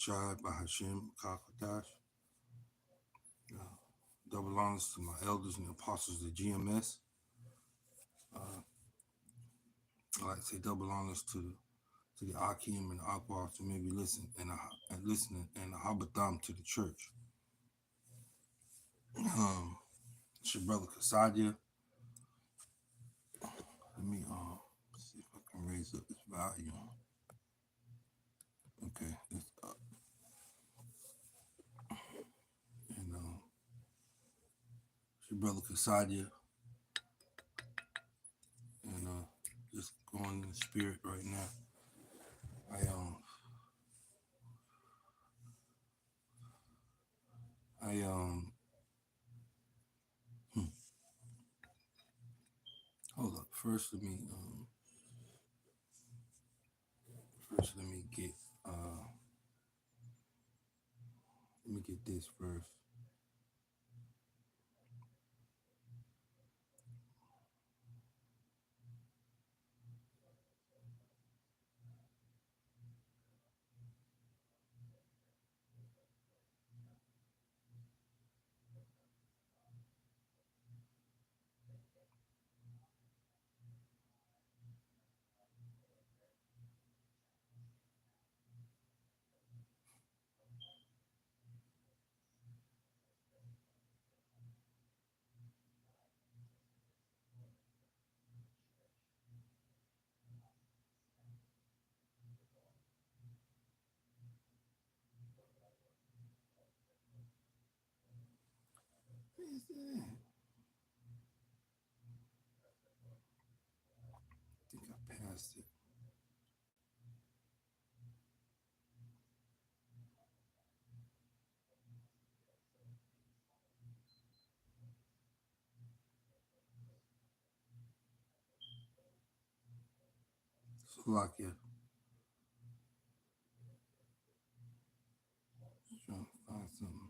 Chaasad'YAH Chaasad'YAH. Double honors to my elders and apostles of GMS. I like to say double honors to the Akim and the Akbar to maybe listen and listening and the Habatham to the church. It's your brother Chaasad'YAH. Let me see if I can raise up this volume. Okay, it's up. And it's your brother Chaasad'YAH. And just going in the spirit right now. Hold up. First let me get this first. I think I passed it. Salakia. Trying to find something.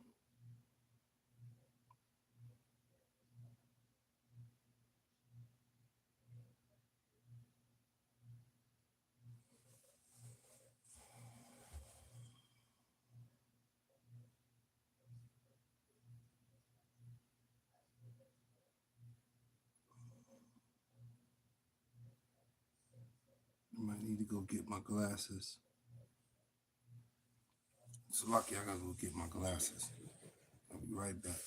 I might need to go get my glasses. Salakia, I gotta go get my glasses. I'll be right back.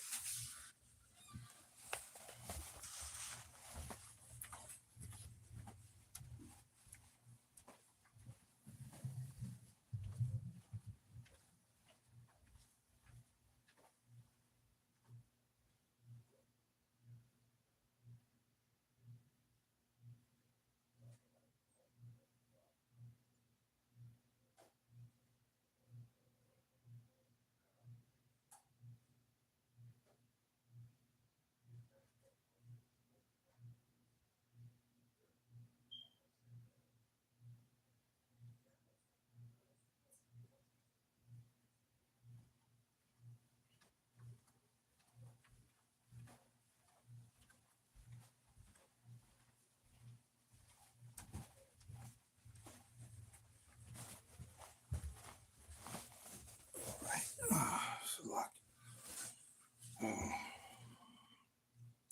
Salakia.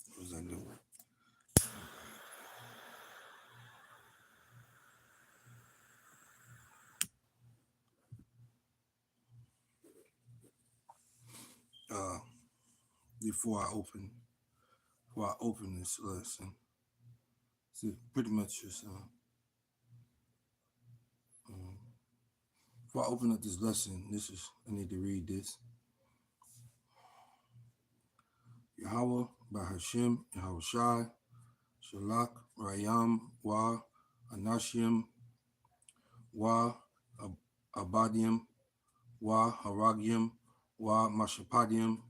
What was I doing? Before I open this lesson, so pretty much just before I open up this lesson, I need to read this. Yahweh by Hashem, Yahweh Shai, Shalak, Rayam, Wa, Anashim, Wa, Abadim, Wa, Haragium, Wa, Mashapadium,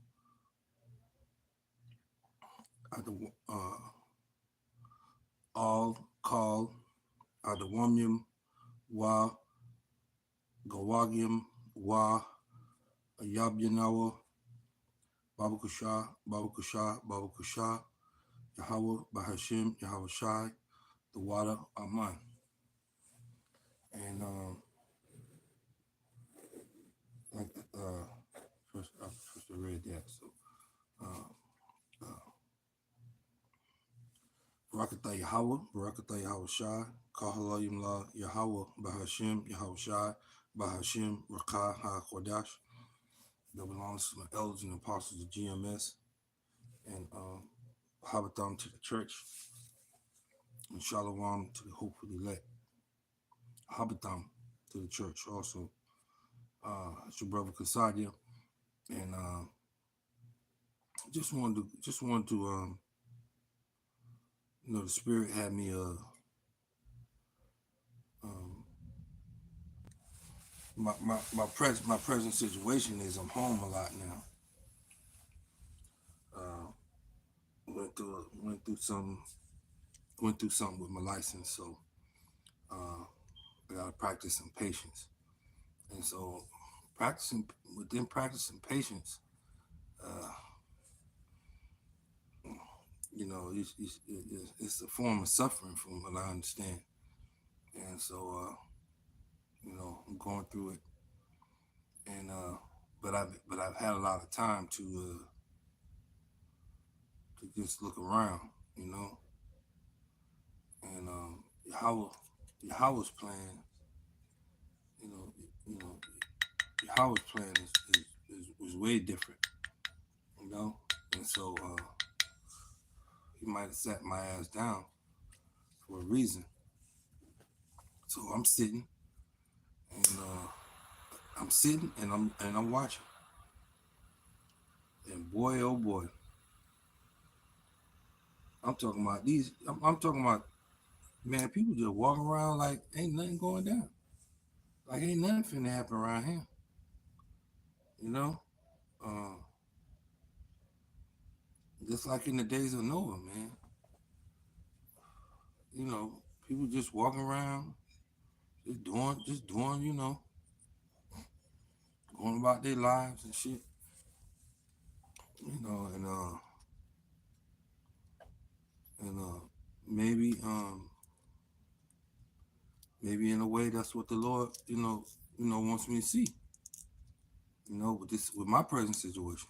all call Adawamium, Wa, Gawagium, Wa, Ayabyanawa, Babakusha, Babakusha, Babakusha, Yahweh, Bahashim, Yahweh Shai, the water, Aman. And read that. So, Barakatah Yahweh, Barakatah Yahweh Shai, Kahalayim La Yahweh, Bahashim, Yahweh Shai, Bahashim, Rakah HaKodash. That belongs to the elders and apostles of GMS, and Habatham to the church, and Shalom to the hopeful elect. Habatham to the church also. It's your brother Chaasad'YAH, and just wanted to the Spirit had me my present situation is I'm home a lot now. Went through something with my license, so I gotta practice some patience, and so practicing patience, it's a form of suffering from what I understand, and so I'm going through it, and but I've had a lot of time to just look around, and Yahweh's plan, Yahweh's plan is way different, and so he might have sat my ass down for a reason. So I'm sitting, and I'm watching, and boy, oh boy, I'm talking about these. I'm talking about, man, people just walking around like ain't nothing going down, like ain't nothing finna happen around here, just like in the days of Noah, man. People just walking around, just doing, going about their lives and shit, and maybe maybe in a way that's what the Lord, wants me to see, with my present situation,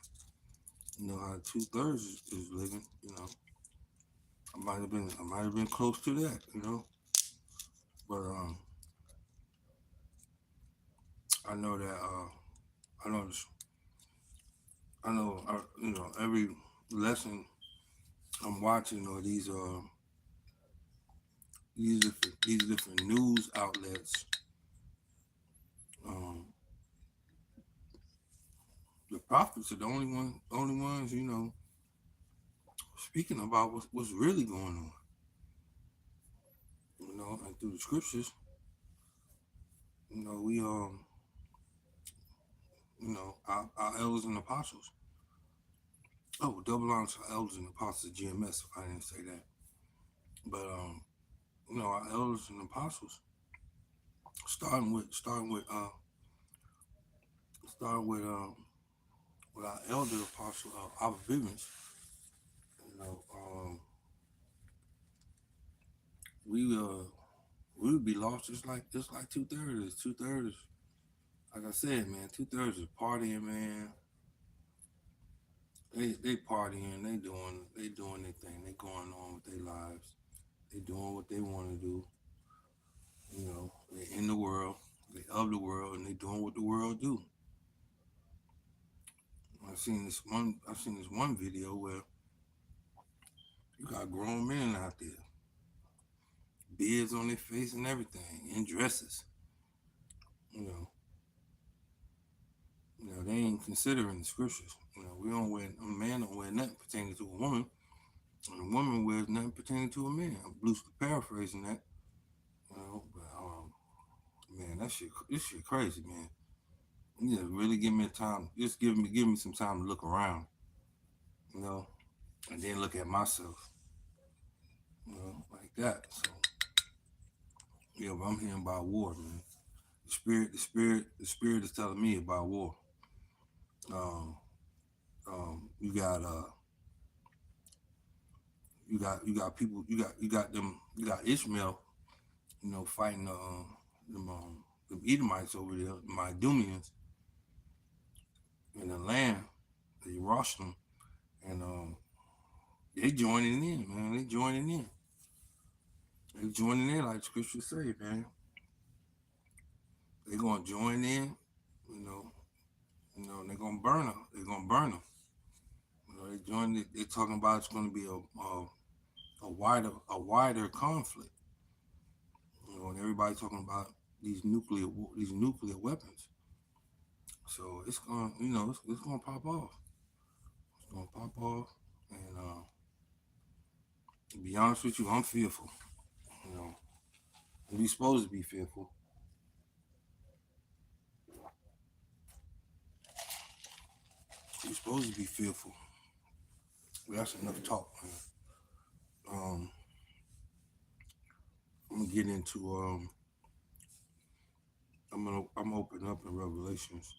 how 2/3 is living, I might have been close to that, but I know that every lesson I'm watching, or these different news outlets, the prophets are the only ones, speaking about what's really going on, and through the scriptures, we our elders and apostles. Oh, double honors to our elders and apostles of GMS. If I didn't say that, but our elders and apostles, starting with our elder apostle, our Vivens, we would be lost just like 2/3. 2/3, like I said, man. 2/3 is partying, man. They partying. They doing their thing. They going on with their lives. They doing what they want to do. They in the world. They of the world, and they doing what the world do. I've seen this one video where you got grown men out there, beards on their face and everything, in dresses. They ain't considering the scriptures. A man don't wear nothing pertaining to a woman, and a woman wears nothing pertaining to a man. I'm loosely paraphrasing that, but man, this shit crazy, man. You just really give me time. Just give me some time to look around, and then look at myself, like that. So, yeah, but I'm hearing about war, man. The spirit is telling me about war. You got people, you got Ishmael, fighting them Edomites over there, my Idumeans, in the land, the rushed them, and they joining in, man. They joining in. They joining in like Scripture say, man. They gonna join in, you know. They're gonna burn them. They're gonna burn them. They join. They're talking about it's gonna be a wider conflict. And everybody talking about these nuclear weapons. So it's gonna, it's gonna pop off. It's gonna pop off, and to be honest with you, I'm fearful. You know, we supposed to be fearful. We're supposed to be fearful. But that's enough talk, man. I'm gonna get into I'm open up in Revelations.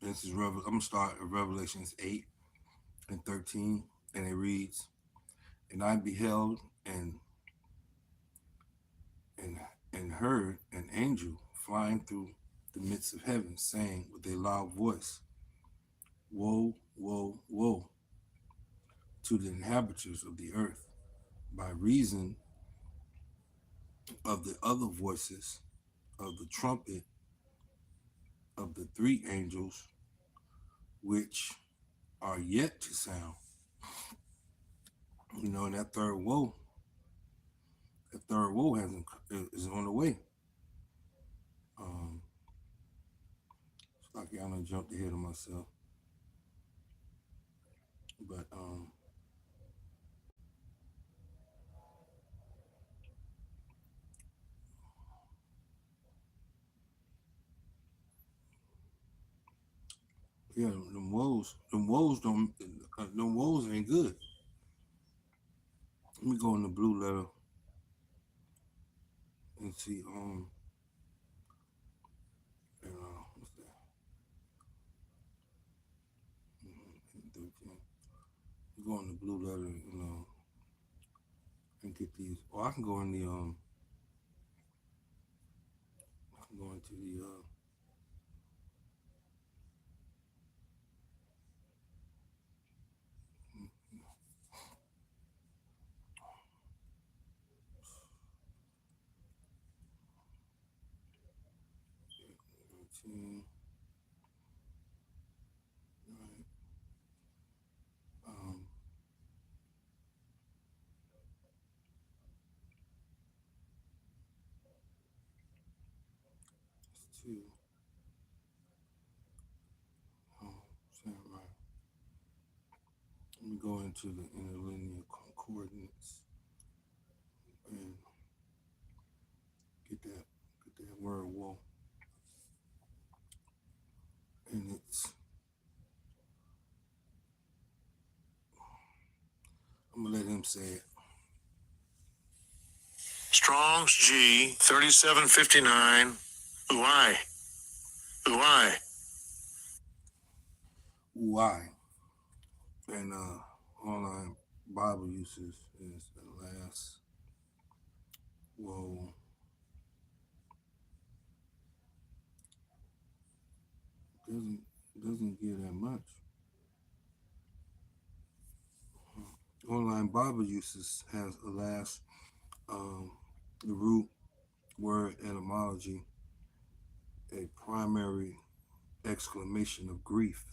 This is I'm gonna start at Revelations 8 and 13, and it reads, "And I beheld and and heard an angel flying through the midst of heaven, saying with a loud voice, Woe, woe, woe to the inhabitants of the earth, by reason of the other voices of the trumpet of the three angels which are yet to sound." And that third woe is on the way. It's like I done jumped ahead of myself, but yeah, them woes ain't good. Let me go in the blue letter and see what's that? 13. Go in the blue letter, and get these. Or I can go in the I can go into the 13. Right. Um, it's two. Saying right. Let me go into the interlinear concordance and get that word woe. And I'm gonna let him say it. Strong's G 3759. Why? Why? Why? And online Bible uses is the last woe. Doesn't give that much. Online Bible uses has the last the root word etymology, a primary exclamation of grief.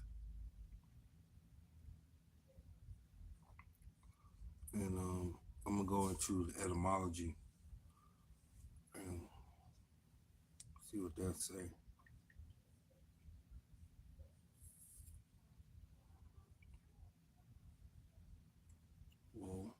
And I'm gonna go into the etymology and see what that say. Well,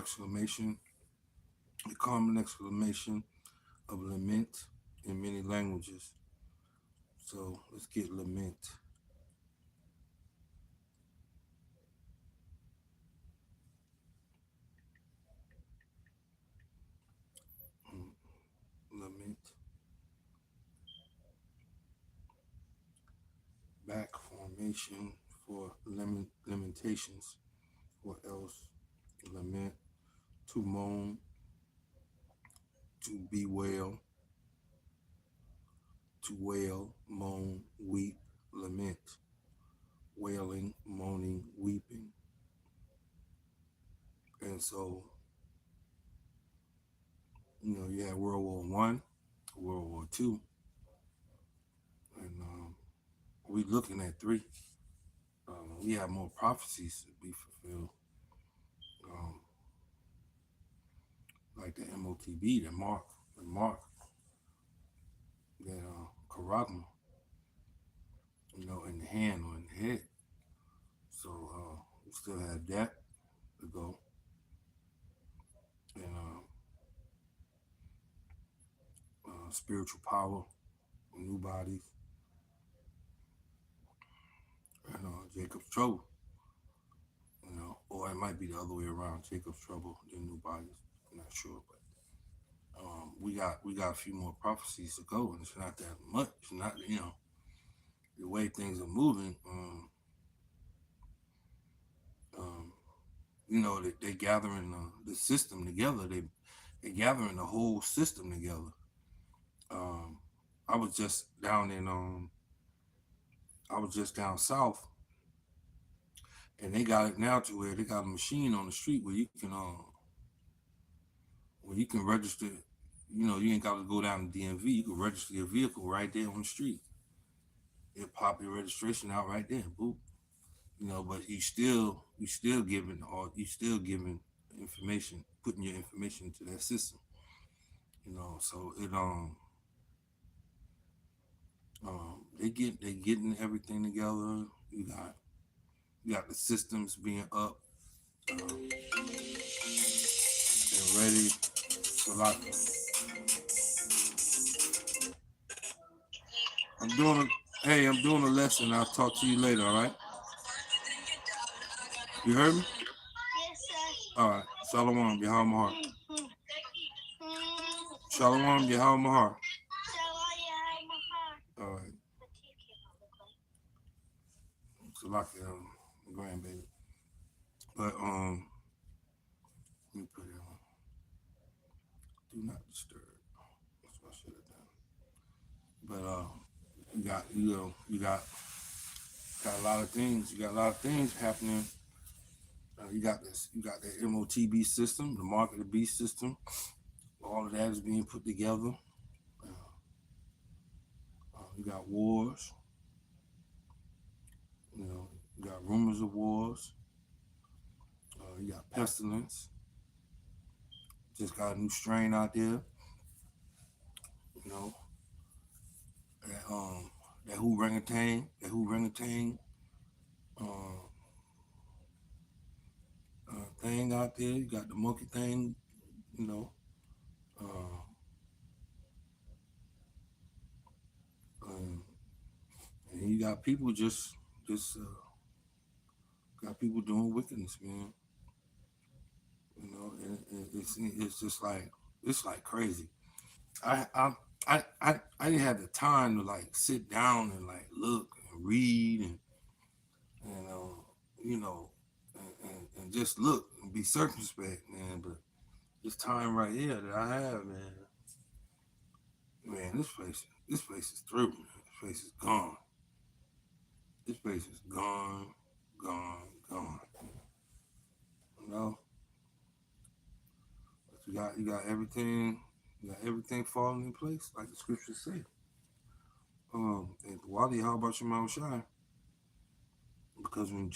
exclamation, the common exclamation of lament in many languages. So let's get lament. Lament. Back formation for lamentations. What else? Lament. To moan. To bewail. To wail, moan, weep, lament. Wailing, moaning, weeping. And so, you had World War One, World War Two, and we looking at three. We have more prophecies to be fulfilled, like the MOTB, the mark, that charagma, in the hand or in the head. So we still have that to go, and spiritual power, new bodies, and Jacob's trouble. Or it might be the other way around. Jacob's trouble, then new bodies. I'm not sure, but we got a few more prophecies to go, and it's not that much. It's not the way things are moving. They gathering the system together. They gathering the whole system together. I was just down south, and they got it now to where they got a machine on the street where you can register. You ain't got to go down to DMV. You can register your vehicle right there on the street. It pop your registration out right there, boop. But you still giving information, putting your information into that system. So it they getting everything together. You got the systems being up and ready. So like I'm doing a lesson. I'll talk to you later. All right. You heard me? Yes, sir. All right. Shalom, Yahweh Mahar. Shalom, Yahweh Mahar. All right. So like grandbaby. But let me put it on. Do not disturb. That's what I should have done. But you got a lot of things. You got a lot of things happening. You got the MOTB system, the mark of the beast system. All of that is being put together. You got wars. You got rumors of wars. You got pestilence. Just got a new strain out there. That orangutan thing out there. You got the monkey thing. And you got people just got people doing wickedness, man. And it's just like it's like crazy. I didn't have the time to like sit down and like look and read and and just look and be circumspect, man. But this time right here that I have, man, this place is through, man. This place is gone. This place is gone. But you got everything. You got everything falling in place, like the scriptures say. And Wadi, how about your Mount Shine? Because when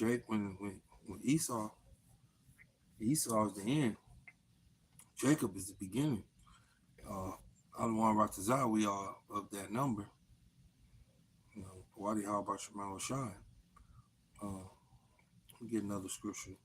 Esau is the end, Jacob is the beginning. Alwan Ratazah, we are of that number. Wadi, how about your Mount Shine? Let me get another scripture.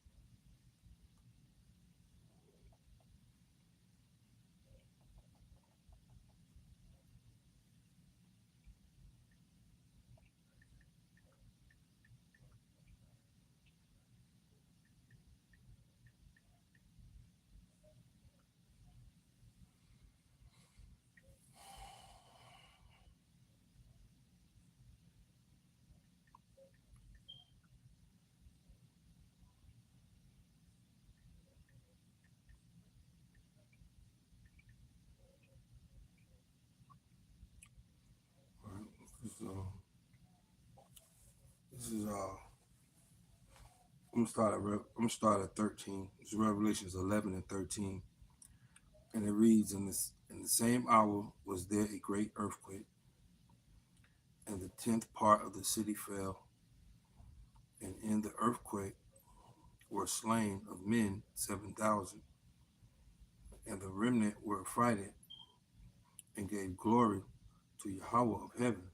This is I'm gonna start at 13. It's Revelations 11 and 13, and it reads, in the same hour was there a great earthquake, and the 10th part of the city fell, and in the earthquake were slain of men 7,000, and the remnant were affrighted and gave glory to Yahweh of heaven.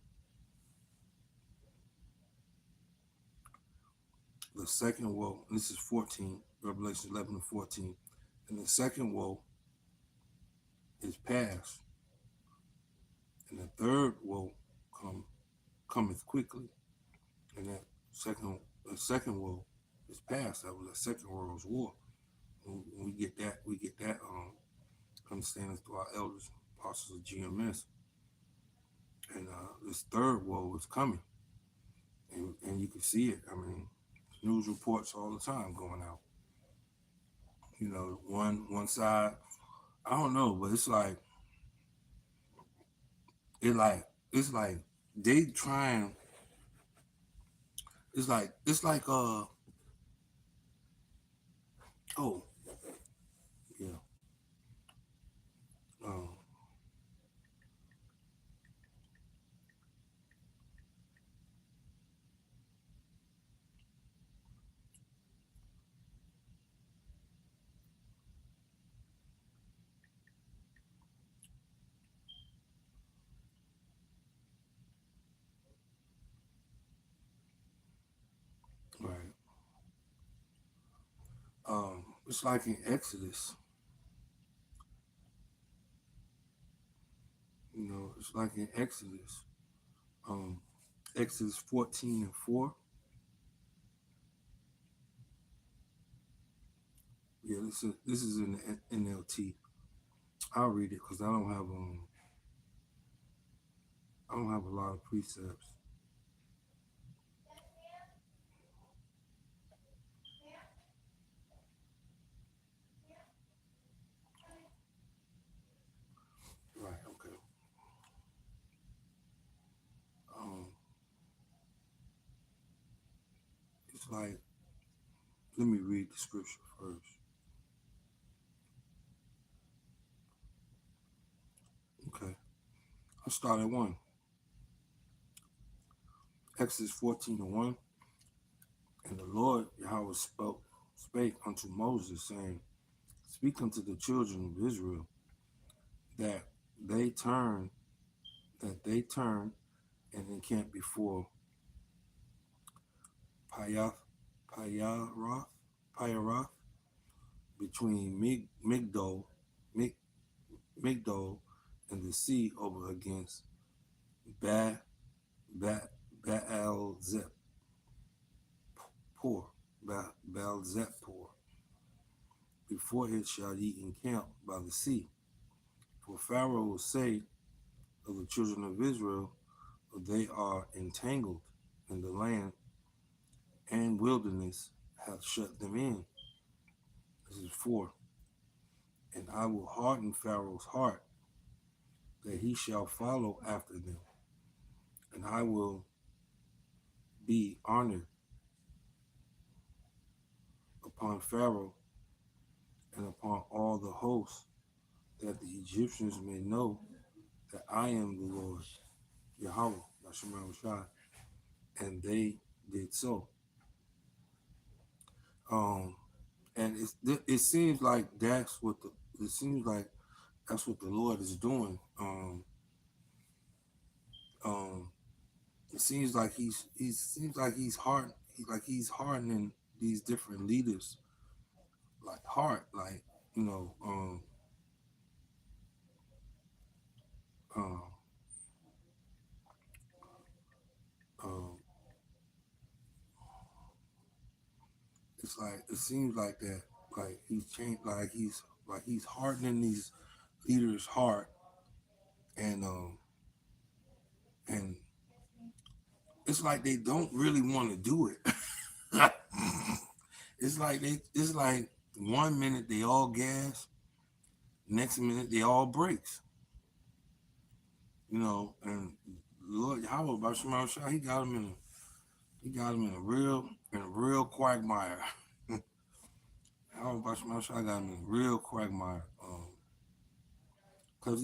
The second woe, and this is 14, Revelation 11 and 14, and the second woe is past, and the third woe cometh quickly, and the second woe is past. That was the Second World War. When we get that understanding through our elders, apostles of GMS, and this third woe is coming, and you can see it. I mean, news reports all the time going out. You know, one side, I don't know, but it's like they trying. It's like oh yeah um right it's like in Exodus. You know, it's like in Exodus. Exodus 14 and 4. Yeah, this is in the NLT. I'll read it because I don't have a lot of precepts. Right. Okay. Um, it's like, let me read the scripture first. Okay. I'll start at 1. Exodus 14 and 1. And the Lord Yahweh spake unto Moses, saying, Speak unto the children of Israel that they turn and encamp before Payaroth, between Migdol and the sea over against Baal Zepor, Baal Zepor. Before it shall ye encamp by the sea. For Pharaoh will say of the children of Israel, they are entangled in the land, and wilderness hath shut them in. This is 4. And I will harden Pharaoh's heart, that he shall follow after them. And I will be honored upon Pharaoh and upon all the hosts, that the Egyptians may know that I am the Lord, Yahweh, Yashima Shai. And they did so. And it seems like that's what the Lord is doing. It seems like he's hardening these different leaders, like heart, like you know, um, um, it's like it seems like that, like he's changed, like he's hardening these leaders' heart, and and it's like they don't really want to do it. It's like 1 minute they all gas, next minute they all brakes. You know, and Lord Yahweh Bashar, he got them He got him in a real quagmire. How Bashar got him in a real quagmire. Cause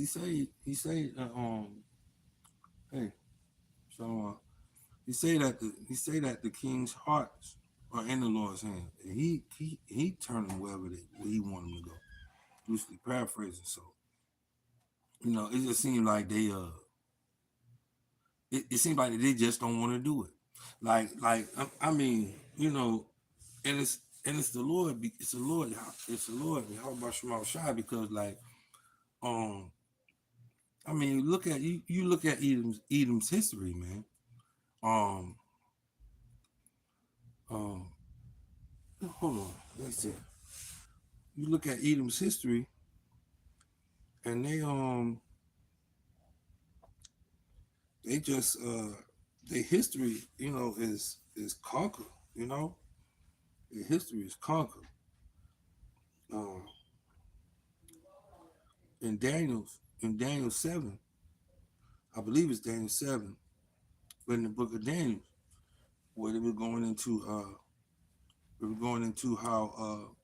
hey, so he say that the king's hearts are in the Lord's hand. And he turned him where he want him to go. Loosely paraphrasing. So, it just seemed like it seemed like they just don't want to do it. I mean, and it's the Lord. It's the Lord. It's the Lord. How about Shema Shai? Because um, I mean, look at you look at Edom's history, man. Um, um, hold on. Let's see. You look at Edom's history, and they just their history, is conquer. Their history is conquer. Uh, in Daniel 7, I believe it's Daniel 7, but in the book of Daniel, where they were going into how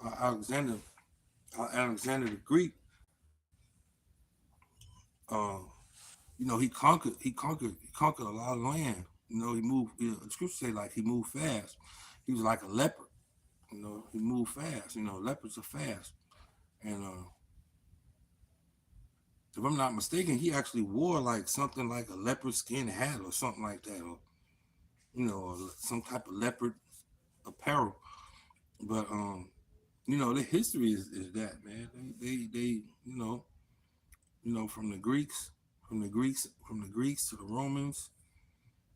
Alexander the Greek, uh, he conquered a lot of land. He moved. The scriptures say like he moved fast. He was like a leopard. He moved fast. Leopards are fast. And if I'm not mistaken, he actually wore like something like a leopard skin hat or something like that, or or some type of leopard apparel. But the history is that, man. They from the Greeks to the Romans,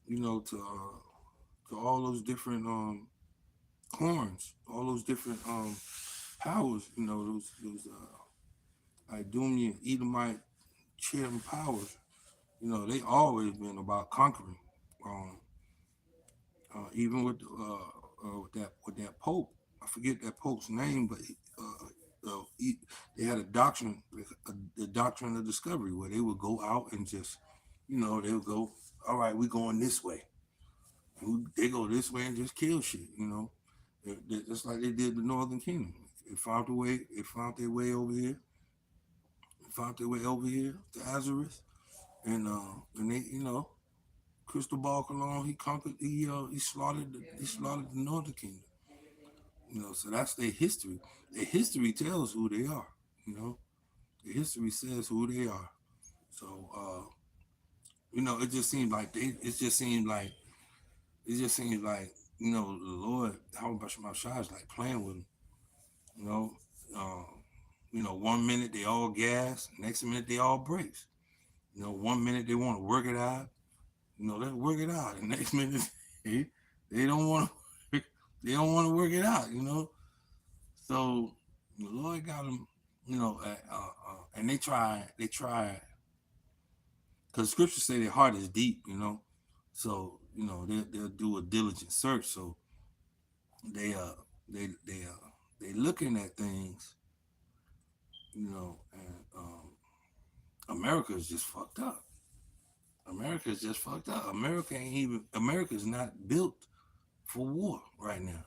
to all those different horns, all those different powers, those Idumean, Edomite, Chittim powers. They always been about conquering. Um, Even with that Pope, I forget that Pope's name, but they had a doctrine, the doctrine of discovery, where they would go out and just, they would go, all right, we going this way, and they go this way and just kill shit. Just like they did the Northern Kingdom. They found a way. They found their way over here. Found their way over here to Azareth, and they, Crystal Ball Cologne, he conquered, he slaughtered the Northern Kingdom. So that's their history. Their history tells who they are. You know, the history says who they are. So, it just seemed like the Lord, how about Shema Shai is like playing with them. You know, uh, 1 minute they all gas, next minute they all brakes. 1 minute they want to work it out. Let's work it out. The next minute they don't want to they don't want to work it out. So the Lord got them. And they try because scriptures say their heart is deep. So they'll do a diligent search. So they they looking at things. And America is just fucked up. America is just fucked up. America is not built for war right now.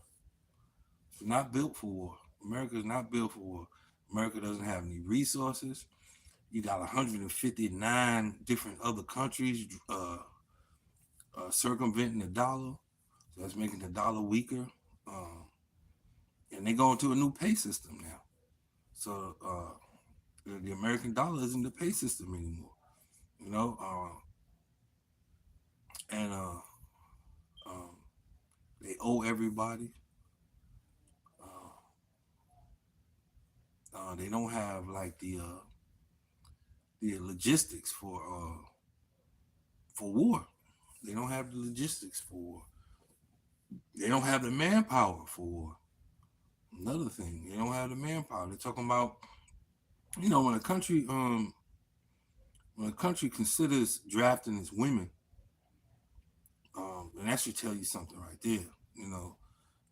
It's not built for war. America is not built for war. America doesn't have any resources. You got 159 different other countries circumventing the dollar. So that's making the dollar weaker. And they going to a new pay system now. So the American dollar isn't the pay system anymore. And um, they owe everybody. They don't have like the logistics for war. They don't have the logistics for war. They don't have the manpower for war. Another thing, they don't have the manpower. They're talking about, when a country considers drafting its women, and that should tell you something right there.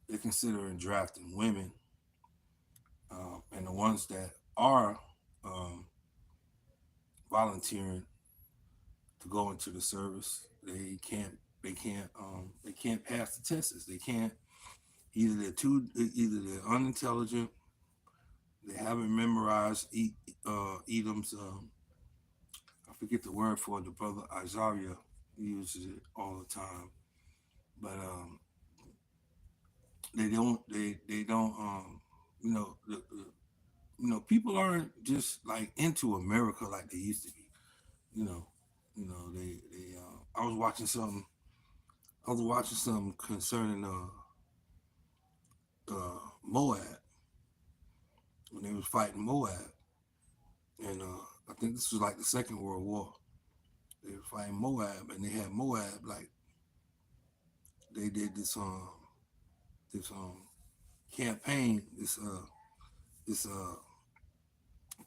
They're considering drafting women, and the ones that are um, volunteering to go into the service, they can't they can't pass the tests. They can't. Either they're unintelligent, they haven't memorized Edom's. I forget the word for it. The brother Isaiah uses it all the time, but they don't. They don't. People aren't just like into America like they used to be. You know, they. I was watching something. I was watching something concerning Moab when they was fighting Moab, and I think this was like the Second World War. They were fighting Moab, and they had Moab like they did this campaign, this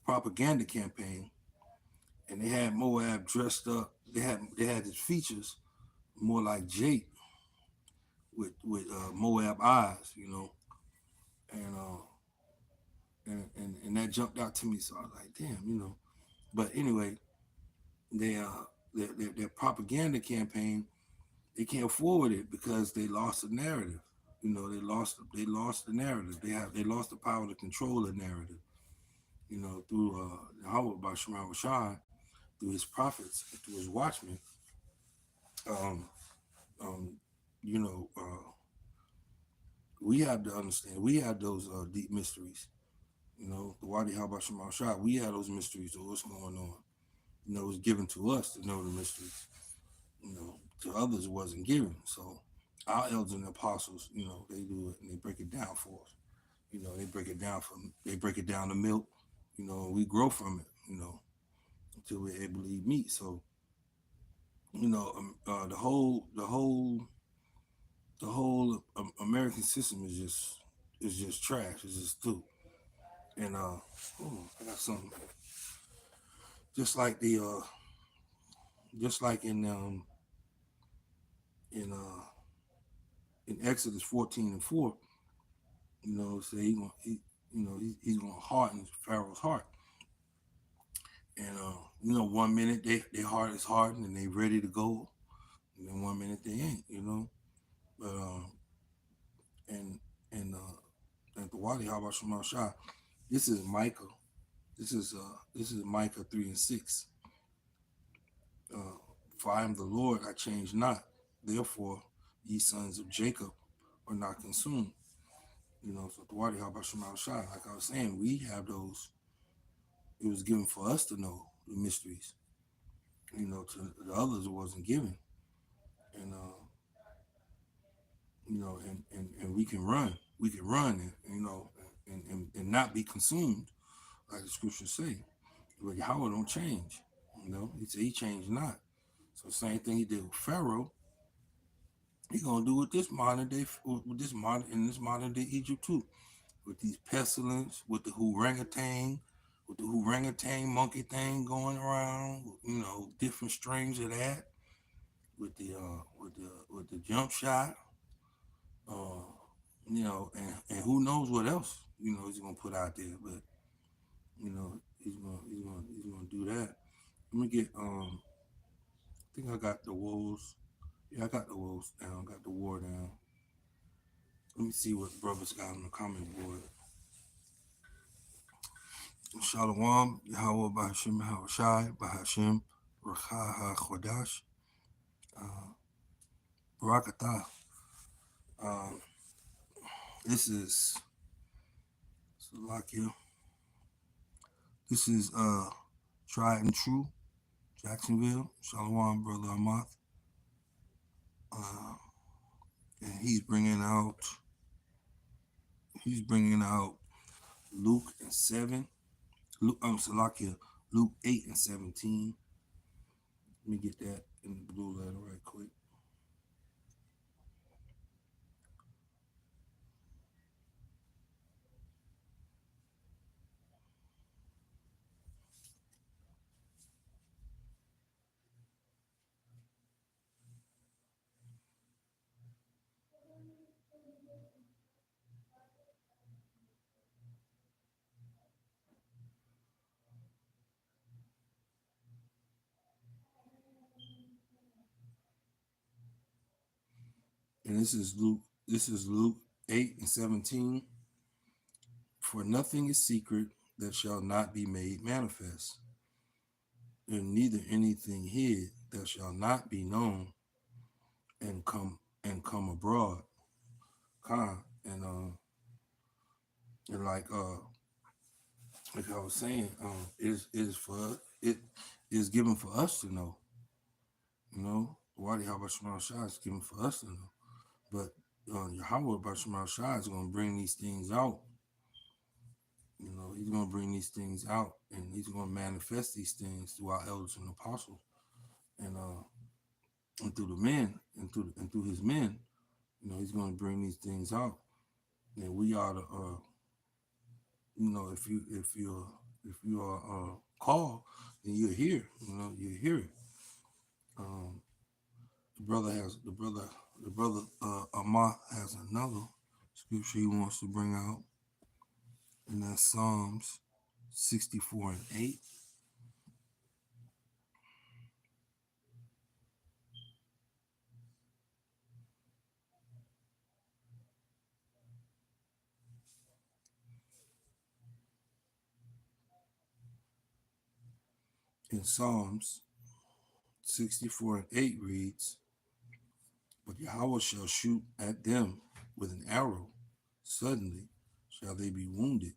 propaganda campaign, and they had Moab dressed up. They had his features more like Jake with Moab eyes, and and that jumped out to me. So I was like, damn. But anyway, their propaganda campaign, they can't forward it because they lost the narrative. They lost the narrative. They lost the power to control the narrative. Through Yahweh by Shema Rashad, through his prophets, through his watchmen. Um, um, we have to understand. We have those deep mysteries. The Wadi Habashim Shema Rashad. We have those mysteries of what's going on. It was given to us to know the mysteries. To others it wasn't given. So our elders and apostles, they do it and they break it down for us. They break it down to milk, and we grow from it, until we're able to eat meat. So, the whole American system is just trash. It's just stupid. And I got something. Just like in Exodus 14:4, say he's gonna harden Pharaoh's heart. And 1 minute their heart is hardened and they ready to go, and then 1 minute they ain't, But and the Wadi Habashim Shema Shah. This is Micah. This is Micah 3:6. For I am the Lord, I change not. Therefore, ye sons of Jacob are not consumed. So the Wadi Habashim Shah, like I was saying, we have those. It was given for us to know the mysteries. To the others it wasn't given. And and we can run. We can run and not be consumed, like the scriptures say. But Yahweh don't change. He said he changed not. So same thing he did with Pharaoh, he gonna do with this modern day, in this modern day Egypt too. With these pestilence, with the orangutan monkey thing going around, different strains of that, with the jump shot, and who knows what else, he's gonna put out there, but he's gonna do that. Let me get I think I got the wolves. Yeah, I got the wolves down, got the war down. Let me see what brothers got on the comment board. Shalom, Yahweh Bahashim Hawashai, Bahashim Rakha HaKodash, Barakatah. This is Salakia. This is Tried and True, Jacksonville. Shalom, Brother Amath. And he's bringing out Luke and 7. Salakia, Luke 8:17. Let me get that in the blue letter right quick. And this is Luke 8:17. For nothing is secret that shall not be made manifest, and neither anything hid that shall not be known and come abroad. And like I was saying, it is given for us to know. Wadi Habashmal Shah is given for us to know. But Yahweh Habashmal Shah is going to bring these things out. He's going to bring these things out, and he's going to manifest these things through our elders and apostles, and through the men, and through his men. He's going to bring these things out, and we ought to, if you are called, then you're here. You're here. The brother Amah has another scripture he wants to bring out, and that's Psalms 64:8. In Psalms 64:8 reads, "But Yahweh shall shoot at them with an arrow; suddenly shall they be wounded."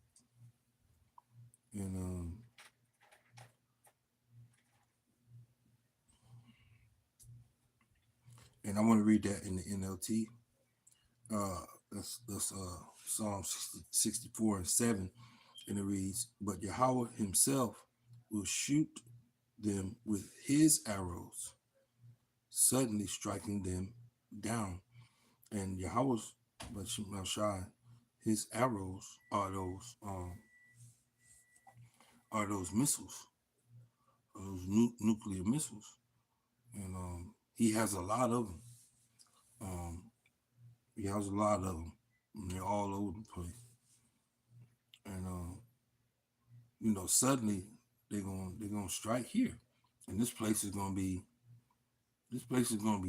And I want to read that in the NLT. That's Psalm 64:7, and it reads, "But Yahweh himself will shoot them with his arrows, suddenly striking them down." And Yahweh's, his arrows are those missiles, those nuclear missiles, and he has a lot of them. He has a lot of them. And they're all over the place, and suddenly they're gonna strike here, and this place is gonna be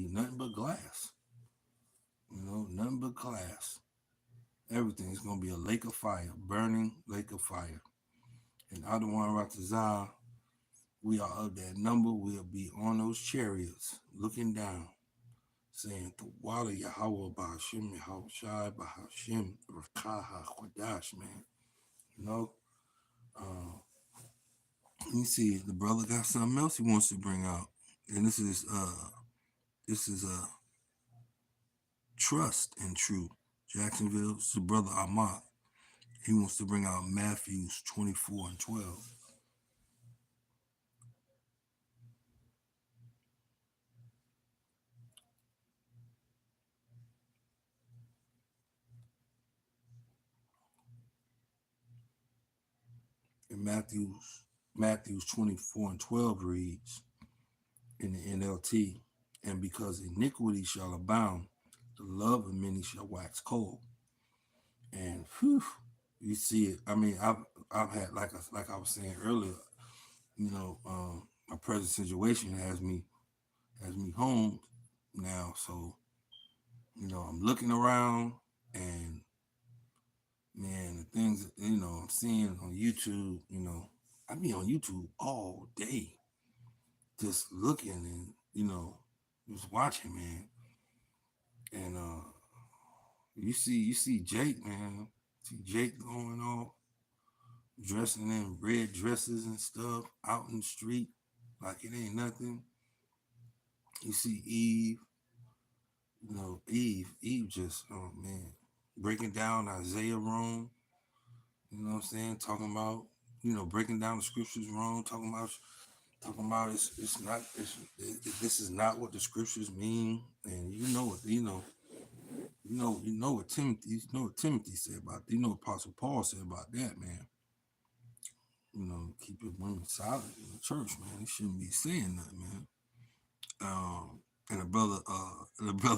nothing but glass. Nothing but glass. Everything is gonna be a lake of fire, burning lake of fire. And Adawan Ratazah, we are of that number. We'll be on those chariots, looking down, saying, "The water Yahweh Bahashim Yahweh Shai Bahashim Rakaha Kwadash," man. Let me see. The brother got something else he wants to bring out, and this is trust and true. Jacksonville, it's the brother Ahmad. He wants to bring out Matthews 24:12. And Matthews 24:12 reads in the NLT, "And because iniquity shall abound, the love of many shall wax cold." And you see it. I mean, I've had, like I was saying earlier, my present situation has me home now. So, I'm looking around, and man, the things I'm seeing on YouTube, I be on YouTube all day, just looking and just watching, man. And you see Jake, man. See Jake going off, dressing in red dresses and stuff out in the street like it ain't nothing. You see Eve, Eve just, oh man, breaking down Isaiah wrong. You know what I'm saying? Talking about, breaking down the scriptures wrong. Talking about it's not this is not what the scriptures mean. And you know what Timothy said about it. What Apostle Paul said about that, man. Keep your women silent in the church, man. They shouldn't be saying nothing, man. And the brother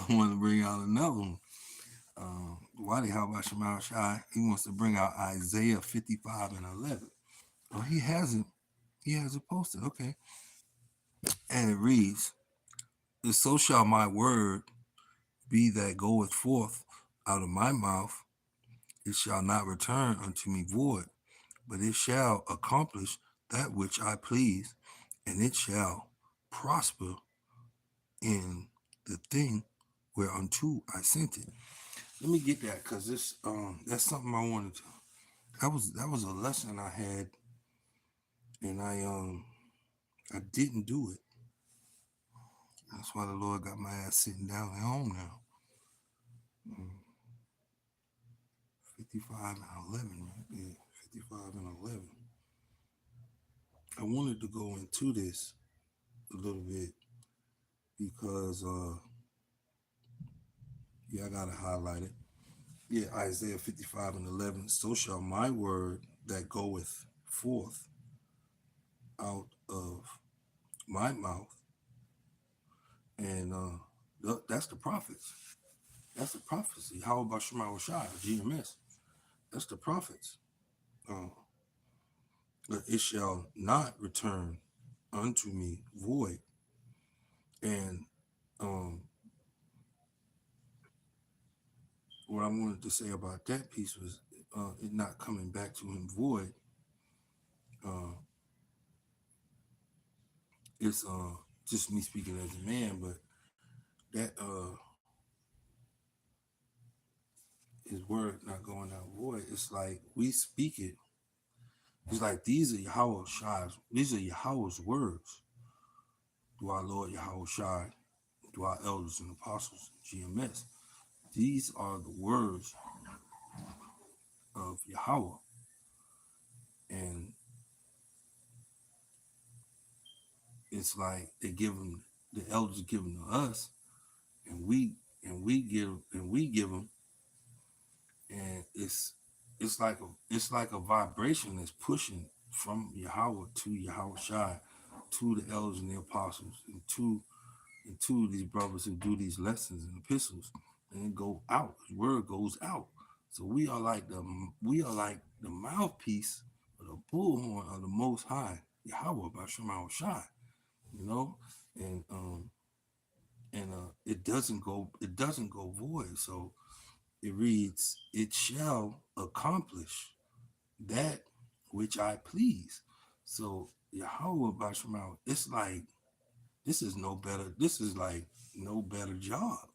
wanted to bring out another one. Wadi Habashmal Shai, he wants to bring out Isaiah 55:11. Oh, he has it posted. Okay. And it reads, "So shall my word be that goeth forth out of my mouth, it shall not return unto me void, but it shall accomplish that which I please, and it shall prosper in the thing whereunto I sent it. Let me get that, because this that's something I wanted to. That was a lesson I had, and I didn't do it. That's why the Lord got my ass sitting down at home now. 55 and 11, right? Yeah, 55 and 11. I wanted to go into this a little bit because, I got to highlight it. Yeah, Isaiah 55 and 11. So shall my word that goeth forth out of my mouth. And that's the prophets. That's the prophecy. How about Shema Shai, GMS? That's the prophets. But it shall not return unto me void. And what I wanted to say about that piece was it not coming back to him void. It's just me speaking as a man, but that his word not going out void. It's like we speak it. It's like these are Yahweh Shai's. These are Yahweh's words. To our Lord Yahweh Shai, to our elders and apostles, GMS. These are the words of Yahweh, and it's like they give them, the elders give them to us, and we give them, and it's like a vibration that's pushing from Yahweh to Yahweh Shai, to the elders and the apostles, and to these brothers who do these lessons and epistles, and it go out. His word goes out. So we are like the mouthpiece or the bullhorn of the Most High Yahweh by Shema Shai, and it doesn't go void. So it reads, "It shall accomplish that which I please." So Yahweh by Shema, it's like this is no better. This is like no better job.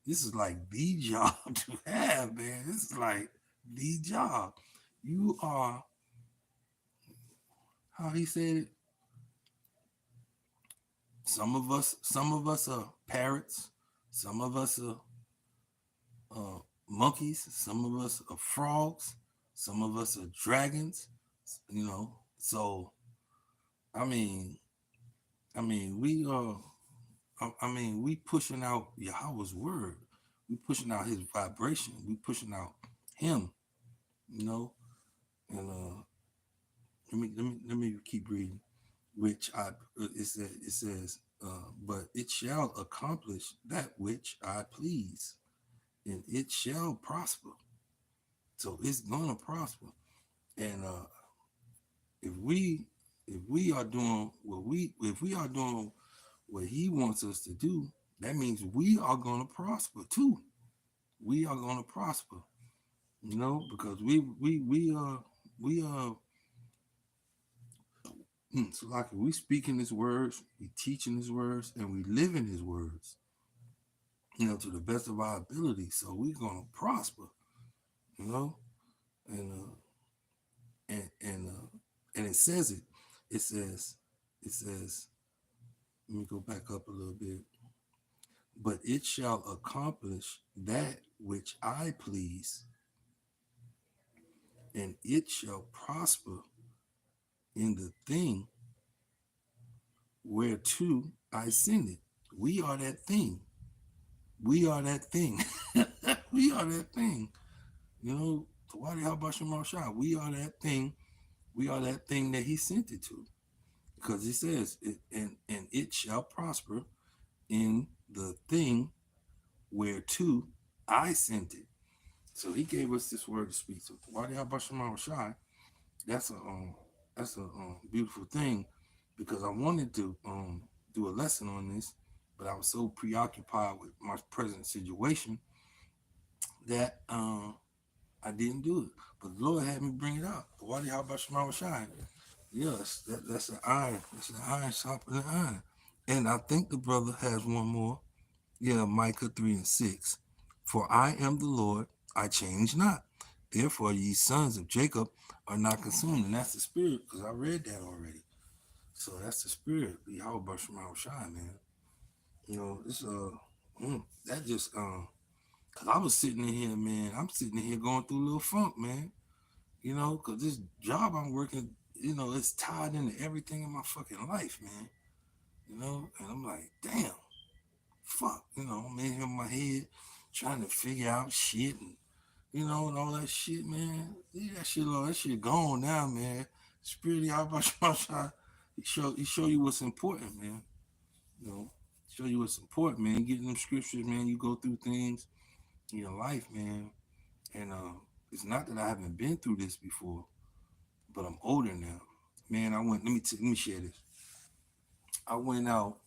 This is like the job to have, man. This is like the job. You are, how he said it. Some of us are parrots. Some of us are monkeys. Some of us are frogs. Some of us are dragons. So I mean, we are. We pushing out Yahweh's word. We pushing out His vibration. We pushing out Him. And let me keep reading. Which it says, but it shall accomplish that which I please, and it shall prosper. So it's gonna prosper. And if we are doing what He wants us to do, that means we are gonna prosper too. We are gonna prosper, because we are. So like we speaking His words, we teaching His words, and we living His words, to the best of our ability. So we're gonna prosper, and and it says it. It says. Let me go back up a little bit. But it shall accomplish that which I please, and it shall prosper in the thing whereto I send it. We are that thing. We are that thing. We are that thing. Tawadi Habashim Shah. We are that thing. We are that thing that He sent it to. Because He says, and it shall prosper in the thing whereto I sent it. So He gave us this word to speak. So Tawadi Habashim Shah. That's a beautiful thing, because I wanted to do a lesson on this, but I was so preoccupied with my present situation that I didn't do it. But the Lord had me bring it out. Why how about Shema Shine? Yes, that's an iron. That's an iron sharpening the iron. And I think the brother has one more. Yeah, Micah 3:6. For I am the Lord, I change not. Therefore, ye sons of Jacob are not consumed. And that's the spirit, because I read that already. So that's the spirit. The Yahweh Shema Shine, man. You know, it's that just cause I was sitting in here, man. I'm sitting in here going through a little funk, man. You know, cause this job I'm working, you know, it's tied into everything in my fucking life, man. You know, and I'm like, damn, fuck. You know, I'm in here in my head trying to figure out shit and and all that shit, man. Yeah, that shit gone now, man. Spirit of Yahweh, he show you what's important, man. You know, show you what's important, man. Getting them scriptures, man. You go through things in your life, man, and it's not that I haven't been through this before, but I'm older now, man. I went. Let me share this. I went out.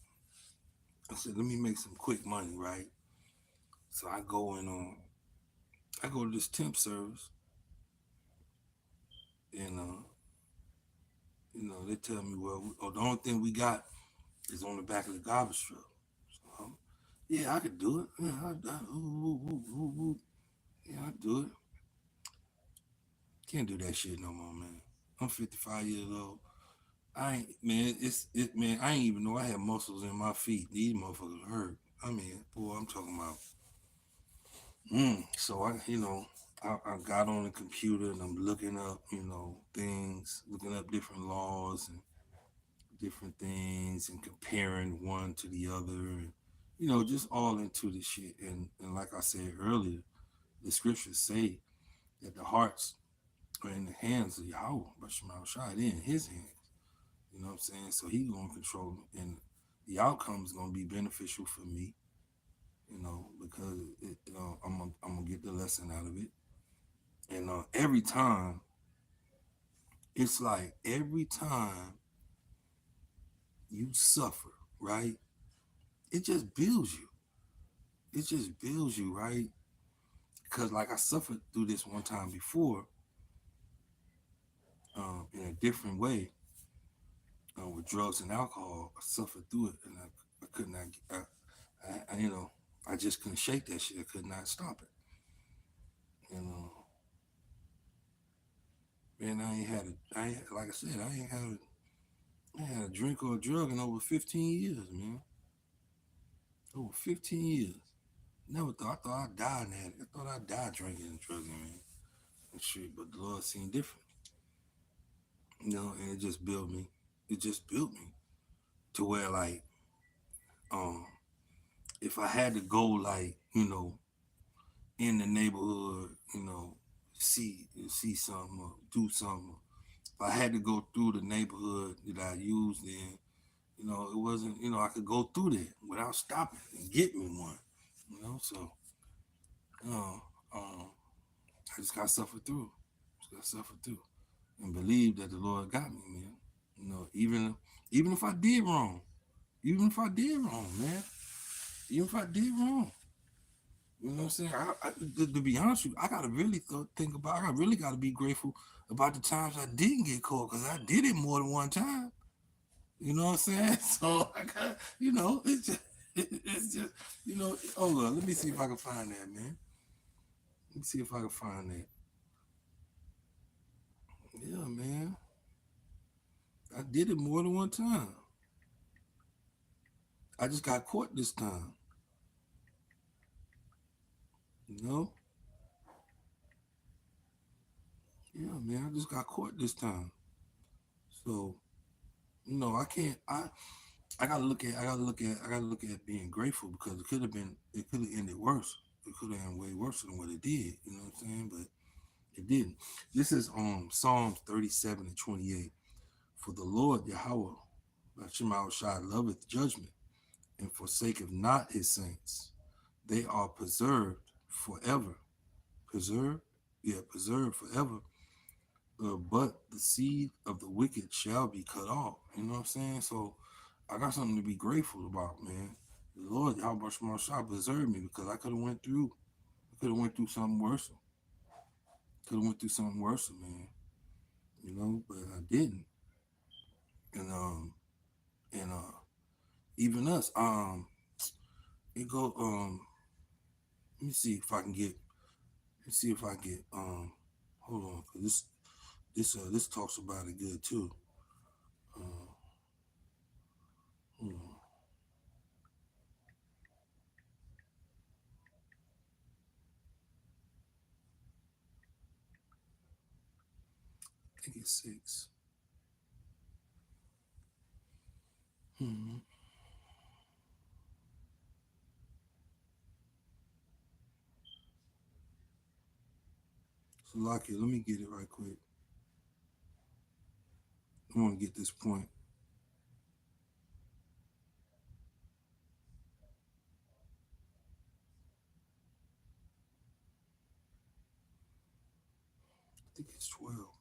I said, let me make some quick money, right? So I go and I go to this temp service, and they tell me, well, the only thing we got is on the back of the garbage truck. So, yeah, I could do it. Yeah, yeah, I do it. Can't do that shit no more, man. I'm 55 years old. I ain't, man. Man. I ain't even know I had muscles in my feet. These motherfuckers hurt. I mean, boy, I'm talking about. So I got on the computer and I'm looking up, things, looking up different laws and different things and comparing one to the other and just all into the shit. And like I said earlier, the scriptures say that the hearts are in the hands of Yahweh, but Shema Shai, they're in his hands. You know what I'm saying? So he's gonna control it, and the outcome is gonna be beneficial for me, because I'm gonna get the lesson out of it. And every time, it's like every time you suffer, right? It just builds you. It just builds you, right? Because like I suffered through this one time before, in a different way, with drugs and alcohol. I suffered through it, and I could not. I just couldn't shake that shit. I could not stop it. Man, like I said, I ain't had a drink or a drug in over 15 years, man. Over 15 years. Never thought. I thought I'd die in that. I thought I'd die drinking and drugging, man. And shit, but the Lord seemed different. And it just built me. It just built me to where, like, if I had to go, like, in the neighborhood, see something or do something. If I had to go through the neighborhood that I used in, it wasn't, I could go through there without stopping and get me one, so, I just got to suffer through. And believe that the Lord got me, man. Even if I did wrong, man, even if I did wrong, you know what I'm saying? To be honest with you, I gotta really think about. I really gotta be grateful about the times I didn't get caught, because I did it more than one time. You know what I'm saying? So I got, it's just, hold on. Let me see if I can find that, man. Let me see if I can find that. Yeah, man. I did it more than one time. I just got caught this time. You know? Yeah, man. I just got caught this time. So, I can't. I gotta look at being grateful, because it could have ended worse. It could have ended way worse than what it did. You know what I'm saying? But it didn't. This is Psalms 37:28. For the Lord Yahweh, Shema Shai, loveth judgment, and forsaketh not his saints. They are preserved forever. Preserved? Yeah, preserved forever. But the seed of the wicked shall be cut off. You know what I'm saying? So I got something to be grateful about, man. The Lord, Yahweh Shema Shah, preserved me because I could have went through something worse. Man. You know, but I didn't. And and even us, it go let me see if I can get hold on, cause this talks about it good too. Hold on. I think it's 6. Hmm. So Lucky, let me get it right quick. I want to get this point. I think it's 12.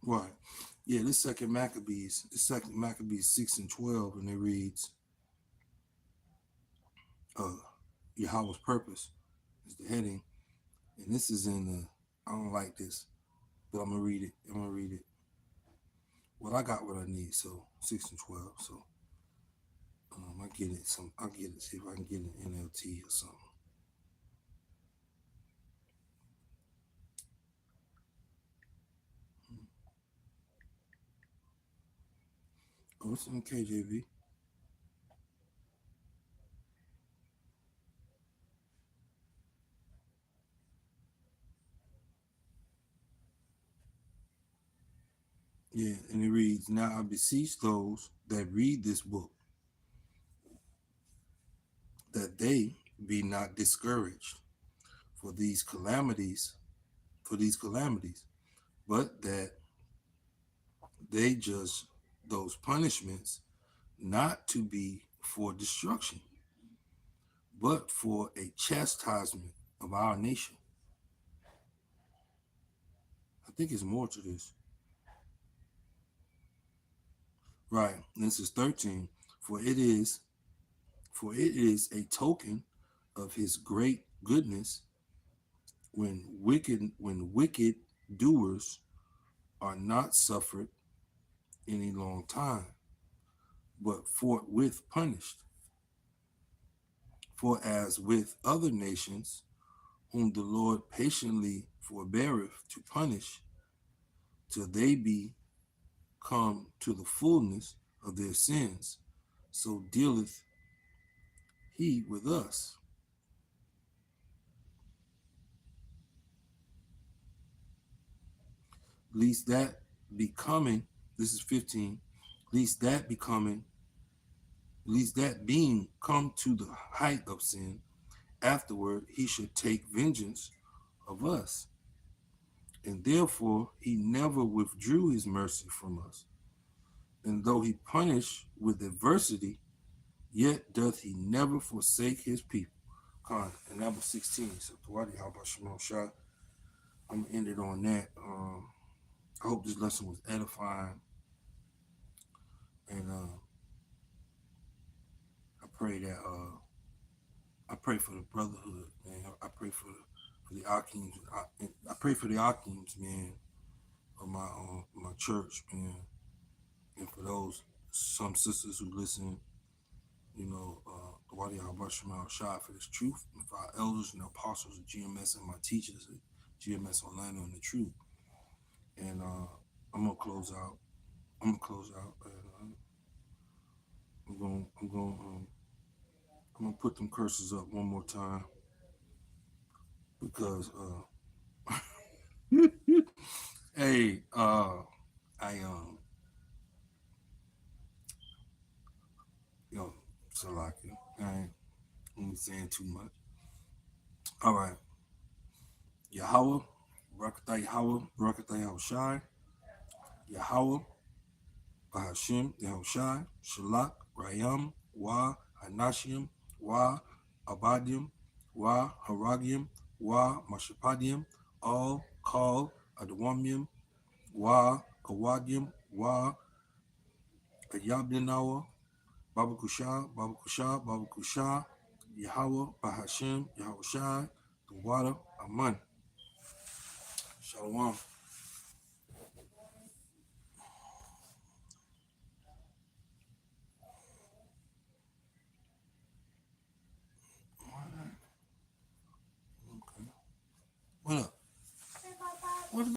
Right. Yeah, this second Maccabees 6 and 12, and it reads, Yahweh's purpose is the heading. And this is in the, I don't like this, but I'm gonna read it. Well, I got what I need, so 6 and 12. So I get it. I'll get it. See if I can get an NLT or something. Oh, it's in KJV. Yeah, and it reads, "Now I beseech those that read this book that they be not discouraged for these calamities, but that they judge those punishments not to be for destruction, but for a chastisement of our nation." I think it's more to this. Right. This is 13. For it is a token of his great goodness when wicked doers are not suffered any long time, but forthwith punished. For as with other nations, whom the Lord patiently forbeareth to punish, till they be come to the fullness of their sins, so dealeth he with us. Least that becoming, this is 15, least that being come to the height of sin, afterward he should take vengeance of us. And therefore he never withdrew his mercy from us. And though he punish with adversity, yet doth he never forsake his people. And that was 16. So Tawadi, how about Shimon Shah? I'm gonna end it on that. I hope this lesson was edifying, and I pray that I pray for the brotherhood, man. I pray for the Akims. I pray for the Akims, man, of my church, man, and for those some sisters who listen, you know, the Wadi Al Shah for this truth, and for our elders and apostles of GMS and my teachers at GMS Orlando and the truth. And I'm gonna close out. And I'm gonna put them curses up one more time because hey, I Salaki, I ain't saying too much. All right, Yahweh, Barakatah Yahweh, Barakatah Yahushai, Yahweh, Bahashim, Yahushai, Shalak, Rayam, Wa, Hanashim, Wa, Abadim, Wa, Haragium, Wa, Mashapadim, all Call Adawamim, Wa Kawadim, Wa Ayablinawa, Babakusha, Babakusha, Babakusha, Yahweh, Bahashim, Yahushai, the water, Aman. Shalom. Okay. What up?